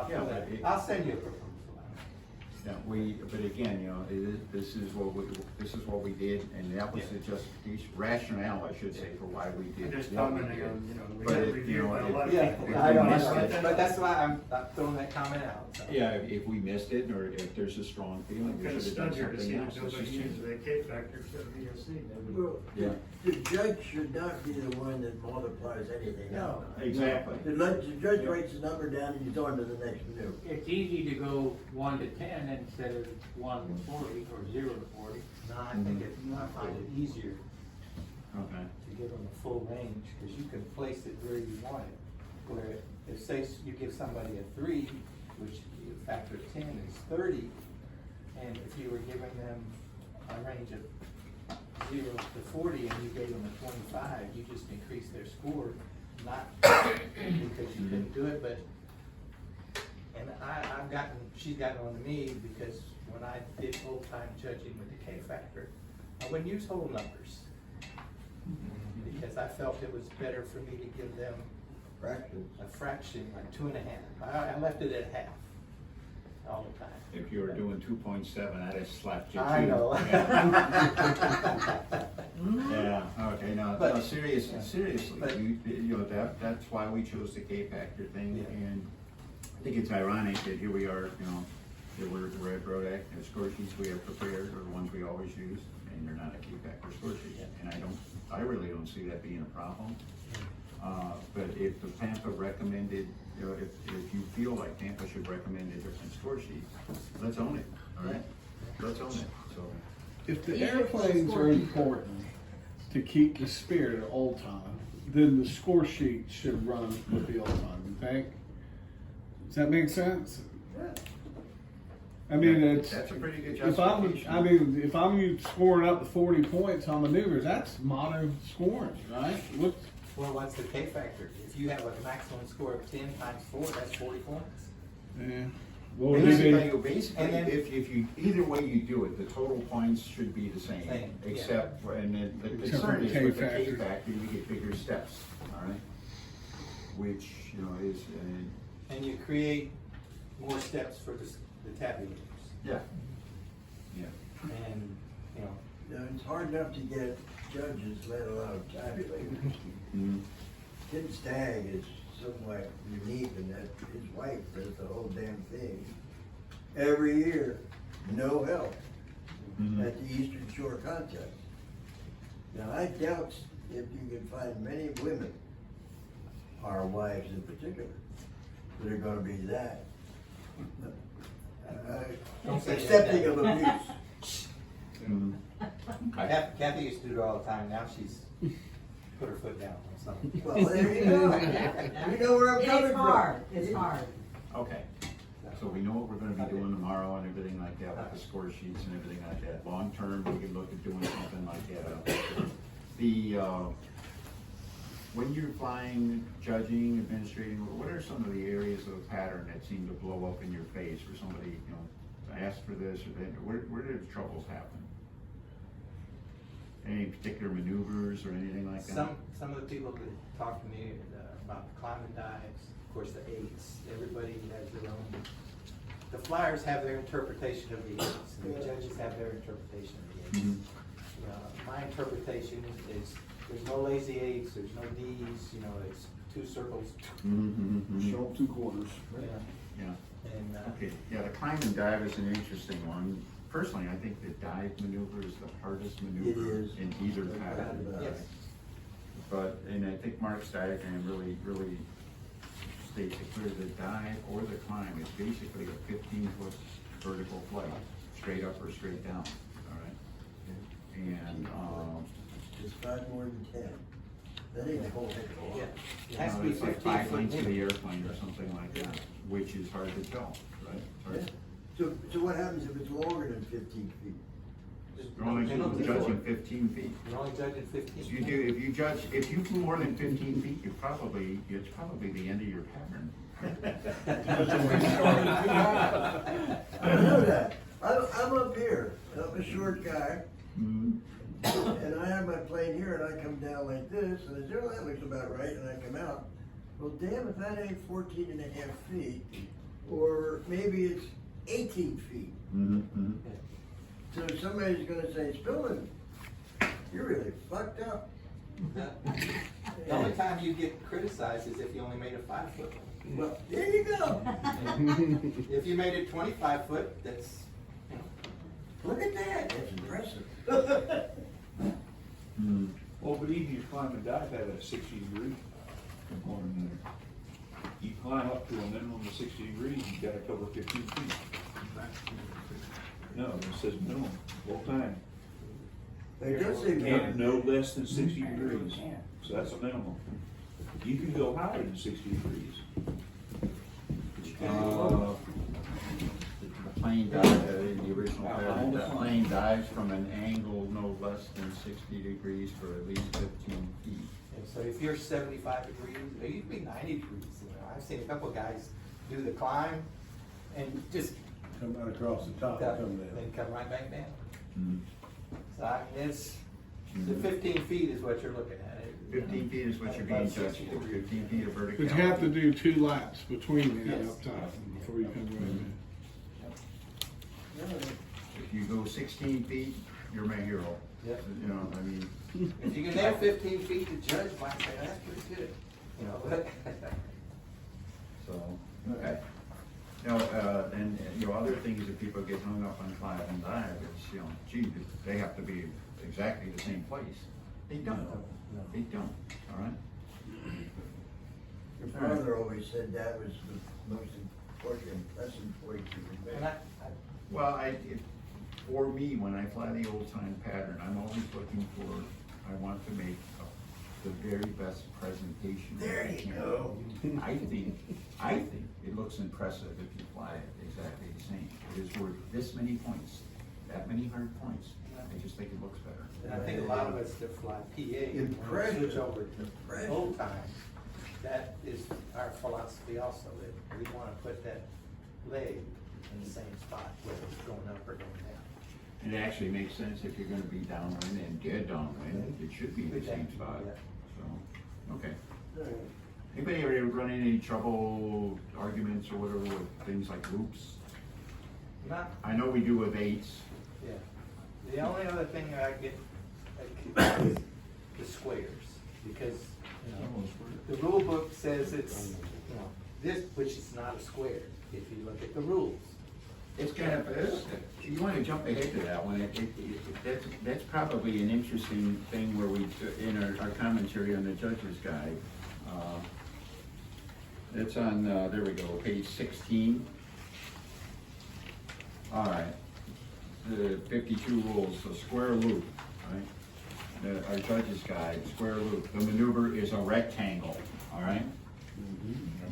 Yeah, but it- I'll send you a proposal. Yeah, but again, this is what we did, and that was the justification, rationale, I should say, for why we I'm did just what we commenting did. on, we But got if, reviewed by a lot of Yeah, people. I know, missed it. but that's why I'm throwing that comment out, so. Yeah, if we missed it, or if there's a strong feeling, we Kind of should have done stunned here to see something that else. Let's nobody just change uses it. that K factor instead of VOC. Well, Yeah. the judge should not be the one that multiplies anything out. Exactly. The judge writes the number down and he's on to the next maneuver. It's easy to go 1 to 10 instead of 1 to 40 or 0 to 40. No, I think I find it easier Okay. to give them a full range, because you can place it where you want it. Where if, say, you give somebody a 3, which you factor 10 is 30, and if you were giving them a range of 0 to 40 and you gave them a 25, you just increased their score, not because you couldn't do it, but, and she's gotten on to me because when I did full-time judging with the K factor, I wouldn't use whole numbers, because I felt it was better for me to give them a fraction, like 2.5. I left it at half all the time. If you were doing 2.7, I'd have slapped you too. I know. Yeah, okay, no, But- no, seriously, But- that's why we chose the K factor thing, Yeah. and I think it's ironic that here we are, that we're at BRODAK, the score sheets we have prepared are the ones we always use, and they're not a K factor score sheet, Yeah. and I really don't see that being a problem. But if the PAMPA recommended, if you feel like PAMPA should recommend a different score sheet, let's own it, all right? Let's own it, so. If the airplanes are important to keep the spirit of old time, then the score sheet should run with the old time, you think? Does that make sense? I mean, it's, That's a pretty good if I'm, justification. if I'm scoring up to 40 points on maneuvers, that's modern scoring, right? Look, Well, what's the K factor? If you have a maximum score of 10 times 4, that's 40 points. yeah. Well, maybe, Basically, And then- if you, either way you do it, the total points should be the same, Same, yeah. except for, and then the Except for concern is K with the K factor. factor, you get bigger steps, all right? Which, is, And you create more steps for the tabulators. yeah, yeah. And, Now, it's hard enough to get judges, let alone tabulators. Mhm. Tim Stagg is somewhat unique in that his wife does the whole damn thing. Every year, no help Mhm. at the Eastern Shore contest. Now, I doubt if you can find many women, our wives in particular, that are gonna be that. Don't say Accepting that. of abuse. Mhm. Okay. Kathy used to do it all the time, now she's put her foot down on something. Well, there you go. You know where I'm coming It's from. hard, it's hard. Okay, so we know what we're gonna be doing tomorrow and everything like that, with the score sheets and everything like that. Long term, we can look at doing something like that. When you're flying, judging, administrating, what are some of the areas of the pattern that seem to blow up in your face, where somebody, asked for this or that, where did the troubles happen? Any particular maneuvers or anything like that? Some of the people that talk to me about the climbing dives, of course the 8s, everybody has their own. The flyers have their interpretation of the 8s, and the judges have their interpretation of the 8s. Mhm. My interpretation is there's no lazy 8s, there's no Ds, it's 2 circles. Mhm, mhm. show 2 quarters. Yeah. And, Okay, yeah, the climb and dive is an interesting one. Personally, I think the dive maneuver is the hardest maneuver is. in either pattern. Yes. And I think Mark's diagram really states it clear, the dive or the climb is basically a 15-foot vertical flight, straight up or straight down, all right? And, It's not more than 10. That ain't a whole heck of a lot. Yeah, it has to be it's like 15 5 foot lengths of the in. airplane or something like that, which is hard to tell, right? Yeah. So what happens if it's longer than 15 feet? You're only Penalty for judging it. 15 feet. You're only judging 15. If you flew more than 15 feet, it's probably the end of your pattern. I know that. I'm up here, I'm a short guy, Mhm. and I have my plane here, and I come down like this, and I say, oh, that looks about right, and I come out. Well, damn, if that ain't 14 and a half feet, or maybe it's 18 feet. Mm-hmm. So somebody's gonna say, Spillman, you're really fucked up. The only time you get criticized is if you only made a 5 foot one. Well, there you go. If you made it 25 foot, that's, you know, Look at that, that's impressive. Mm. Well, but even your climb and dive have a 60-degree component in there. You climb up to a minimum of 60 degrees, you gotta cover 15 feet. No, it says minimum, full time, It does say and minimum. no less than 60 degrees, so that's a minimum. You can go higher than 60 degrees. The plane dive, in the original pattern, the plane dives from an angle no less than 60 degrees for at least 15 feet. and so if you're 75 degrees, or you can be 90 degrees, you know, I've seen a couple of guys do the climb and just Come right across the top and come down. then come right back down. Mm. So I mean, it's, the 15 feet is what you're looking at. 15 feet is what you're being judged for, 15 feet of verticality. But you have to do 2 laps between that Yes. up top before you come around. If you go 16 feet, you're my hero. Yep. You know, I mean, If you can have 15 feet, the judge might say, that's pretty good, you know, but. so, okay. You know, and, you know, other things that people get hung up on climb and dive is, you know, gee, they have to be exactly the same place. They don't. No. They don't, all right? Your father always said that was the most important lesson for you to And I, remember. Well, for me, when I fly the old time pattern, I'm always looking for, I want to make the very best presentation. that There I you can. go. I think it looks impressive if you fly it exactly the same. It is worth this many points, that many hard points. I just think it looks better. and I think a lot of us that fly PA, when we Impressive. switch over to Impressive. old time, that is our philosophy also, that we wanna put that leg in the same spot, whether it's going up or going down. And it actually makes sense if you're gonna be downwind and dead downwind, it should be in the same spot. Yeah. So, okay. All right. Anybody ever run into any trouble, arguments or whatever with things like loops? Not, I know we do with eights. yeah. The only other thing that I get is the squares, because, you know, the rule book says it's, you know, this, which is not a square, if you look at the rules. It's kind of, you wanna jump ahead to that one, that's probably an interesting thing where we, in our commentary on the judge's guide, it's on, there we go, page 16. All right, the 52 rules, the square loop, right? Our judge's guide, square loop, the maneuver is a rectangle, all right?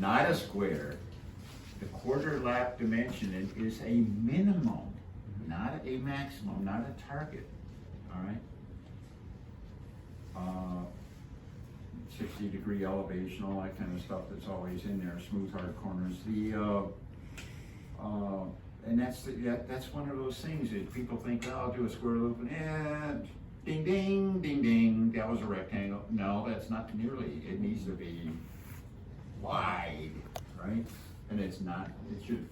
Not a square. The quarter lap dimension is a minimum, not a maximum, not a target, all right? 60-degree elevation, all that kind of stuff that's always in there, smooth hard corners. And that's one of those things that people think, oh, I'll do a square loop and ding, ding, ding, ding, that was a rectangle. No, that's not nearly, it needs to be wide, right? And it's not, it should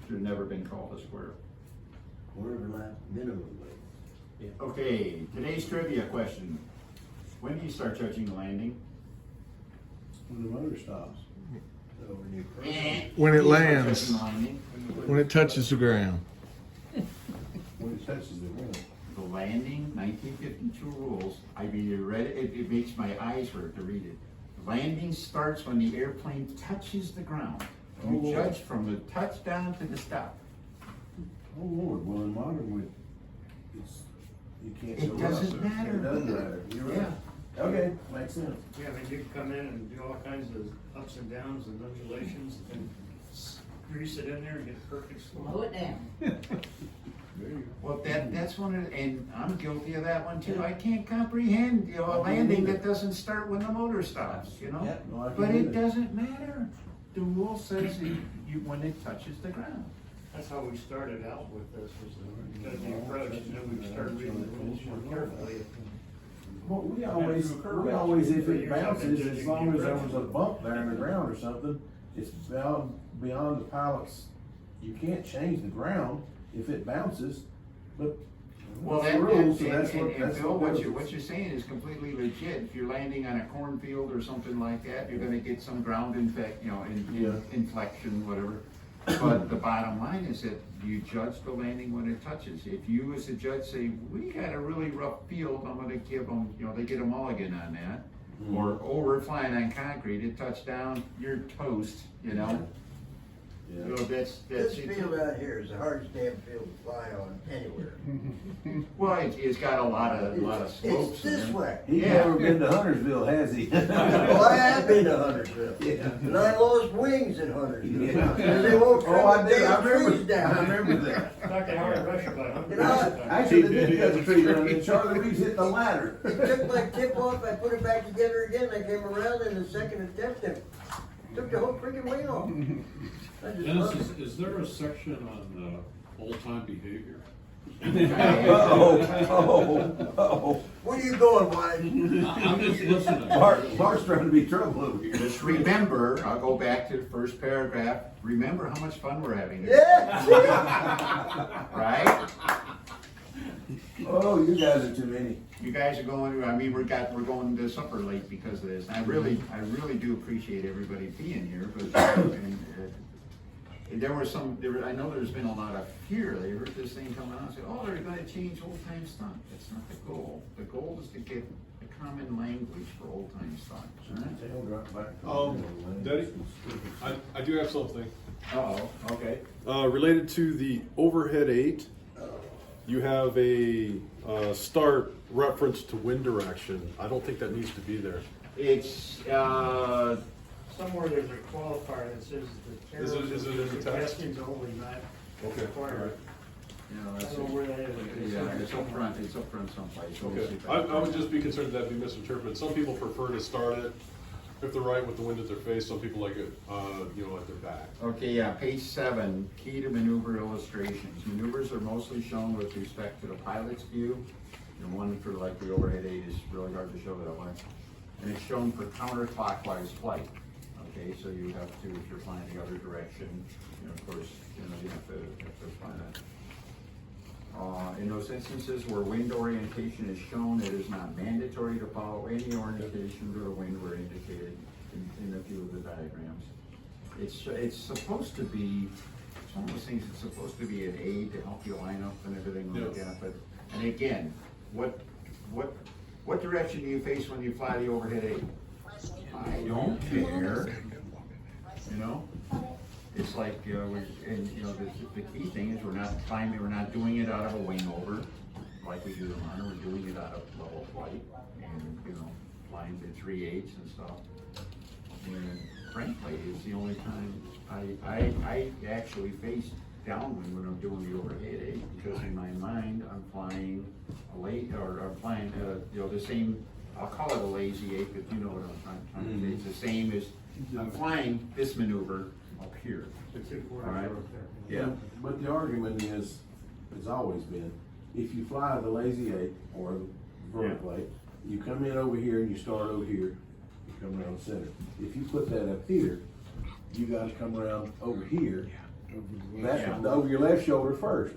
have never been called a square. Quarter lap minimum weight. Okay, today's trivia question. When do you start judging the landing? When the motor stops. So when you first, When it You start lands. judging the landing. When it touches the ground. When it touches the ground. The landing, 1952 rules, I read it, it makes my eyes hurt to read it. Landing starts when the airplane touches the ground. Oh, You Lord. judge from the touchdown to the stop. Oh, Lord, well, in modern with, it's, you can't. It go doesn't up. matter. It doesn't matter, you're right. Okay, makes sense. Yeah, I mean, you can come in and do all kinds of ups and downs and undulations and grease it in there and get a perfect Slow slope. it down. There you go. Well, that's one of, and I'm guilty of that one too. I can't comprehend, you know, a landing that doesn't start when the motor stops, you know? Yeah. No, I can But do it that. doesn't matter. The rule says that you, when it touches the ground. That's how we started out with this, was the approach, and then we started reading the rules more carefully. Well, we always, if it bounces, as long as there was a bump there in the ground or something, it's beyond the pilot's You can't change the ground if it bounces, but Well, that's that, the rules, so and, that's and, what, and that's Phil, what what you're saying is completely legit. If you're landing on a cornfield or something like that, you're gonna get some ground inflection, whatever. But the bottom line is that you judge the landing when it touches. If you as a judge say, we got a really rough field, I'm gonna give them, they get a mulligan on that. Or, we're flying on concrete, it touched down, you're toast, Yeah. that's This it. field out here is the hardest damn field to fly on anywhere. Well, it's got a lot of slopes. It's this in it. way. He's Yeah. never been to Huntersville, has he? Well, I have been to Huntersville. Yeah. And I lost wings in Huntersville. Yeah. Because they won't Oh, I cut the did, I damn trees remember, down. I remember that. Dr. Howard Rusher by You know, Actually, they did cut the tree down, and Charlie Reeves hit the ladder. It took my tip off, I put it back together again, I came around in the second attempt and took the whole freaking wing off. I just Dennis, loved it. is there a section on old-time behavior? Oh. Where are you going, Wise? I'm just listening. Mark's trying to be trouble over here. Just remember, I'll go back to the first paragraph, remember how much fun we're having. Yeah. Right? Oh, you guys are too many. You guys are going, we're going to supper late because of this. And I really do appreciate everybody being here, but, there were I know there's been a lot of fear. They heard this thing come out and said, oh, they're gonna change old time stunt. That's not the goal. The goal is to get a common language for old time stunt. Daddy, I do have something. Uh-oh, okay. Related to the overhead 8, you have a start reference to wind direction. I don't think that needs to be there. It's, Somewhere there's a qualifier that says the Is it in the text? suggestions only, not Okay, required. I that's don't know where that is. yeah, it's up front someplace. Let me see Okay, if I would just be concerned that be misinterpreted. Some people prefer to start it if they're right with the wind at their face. Some people like it, at their back. Okay, yeah, page 7, key to maneuver illustrations. Maneuvers are mostly shown with respect to the pilot's view. One for like the overhead 8 is really hard to show that way. And it's shown for counterclockwise flight. Okay, so you have to, if you're flying the other direction, of course, you have to fly that. In those instances where wind orientation is shown, it is not mandatory to follow any orientation to the wind where indicated in a few of the diagrams. It's supposed to be, it's one of those things, it's supposed to be an aid to help you line up and everything like that, but, and again, what direction do you face when you fly the overhead 8? I don't care, it's like, the key thing is we're not doing it out of a wing over, like we do the runner, we're doing it out of level flight, and, flying to 3/8 and stuff. And frankly, it's the only time I actually face downwind when I'm doing the overhead 8, because in my mind, I'm flying I'm flying, the same, I'll call it a lazy 8, but you know what I'm trying to say. It's the same as, I'm flying this maneuver up here. All right? Yeah. But the argument is, has always been, if you fly the lazy 8 or the vertical 8, you come in over here and you start over here, you come around the center. If you put that up here, you gotta come around over here, over your left shoulder first.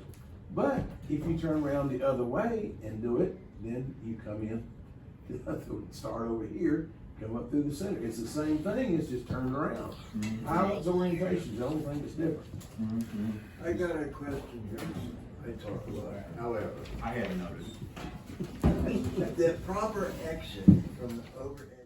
But if you turn around the other way and do it, then you come in, start over here, come up through the center. It's the same thing, it's just turned around. Pilot's orientation is the only thing that's different. I got a question here. I talk a lot. However, I had noticed. the proper exit from the overhead